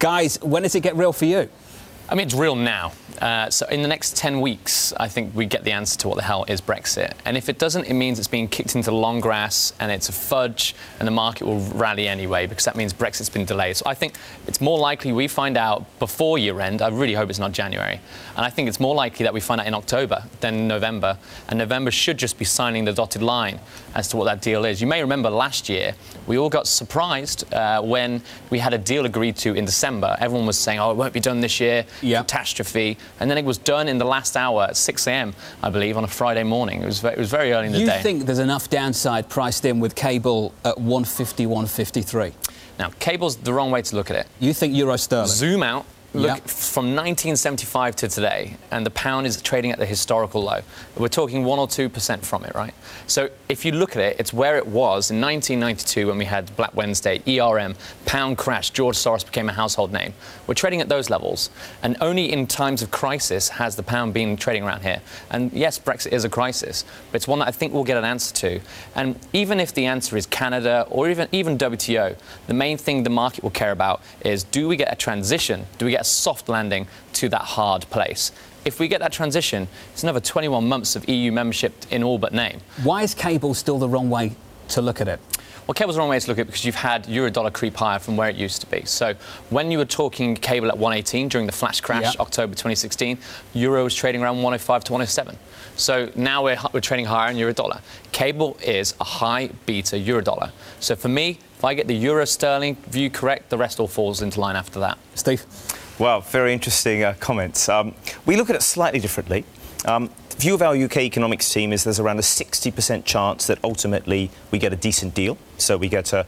Guys, when does it get real for you? I mean, it's real now. So in the next 10 weeks, I think we get the answer to what the hell is Brexit. And if it doesn't, it means it's being kicked into the long grass and it's a fudge and the market will rally anyway, because that means Brexit's been delayed. So I think it's more likely we find out before year end. I really hope it's not January. And I think it's more likely that we find out in October than November. And November should just be signing the dotted line as to what that deal is. You may remember last year, we all got surprised when we had a deal agreed to in December. Everyone was saying, oh, it won't be done this year. Yep. Catastrophe. And then it was done in the last hour at 6 a.m., I believe, on a Friday morning. It was very early in the day. You think there's enough downside priced in with cable at 150, 153? Now, cable's the wrong way to look at it. You think euro sterling? Zoom out. Look, from 1975 to today, and the pound is trading at the historical low. We're talking 1 or 2% from it, right? So if you look at it, it's where it was in 1992 when we had Black Wednesday, ERM, pound crash, George Soros became a household name. We're trading at those levels, and only in times of crisis has the pound been trading around here. And yes, Brexit is a crisis, but it's one that I think we'll get an answer to. And even if the answer is Canada or even WTO, the main thing the market will care about is, do we get a transition? Do we get a soft landing to that hard place? If we get that transition, it's another 21 months of EU membership in all but name. Why is cable still the wrong way to look at it? Well, cable's the wrong way to look at it because you've had euro-dollar creep higher from where it used to be. So when you were talking cable at 118 during the flash crash, October 2016, euro was trading around 105 to 107. So now we're trading higher in euro-dollar. Cable is a high beta euro-dollar. So for me, if I get the euro-sterling view correct, the rest all falls into line after that. Steve? Well, very interesting comments. We look at it slightly differently. The view of our UK economics team is there's around a 60% chance that ultimately we get a decent deal. So we get a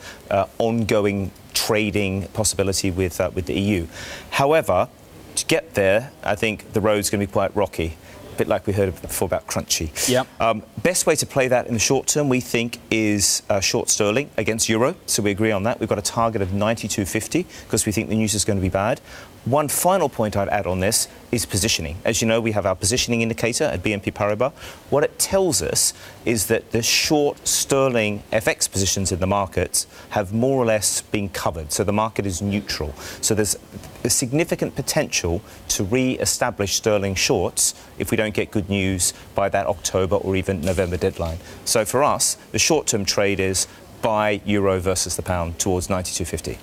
ongoing trading possibility with the EU. However, to get there, I think the road's going to be quite rocky. A bit like we heard before about crunchy. Yep. Best way to play that in the short term, we think, is short sterling against euro. So we agree on that. We've got a target of 92.50 because we think the news is going to be bad. One final point I'd add on this is positioning. As you know, we have our positioning indicator at BNP Paribas. What it tells us is that the short sterling FX positions in the markets have more or less been covered. So the market is neutral. So there's a significant potential to re-establish sterling shorts if we don't get good news by that October or even November deadline. So for us, the short-term trade is buy euro versus the pound towards 92.50.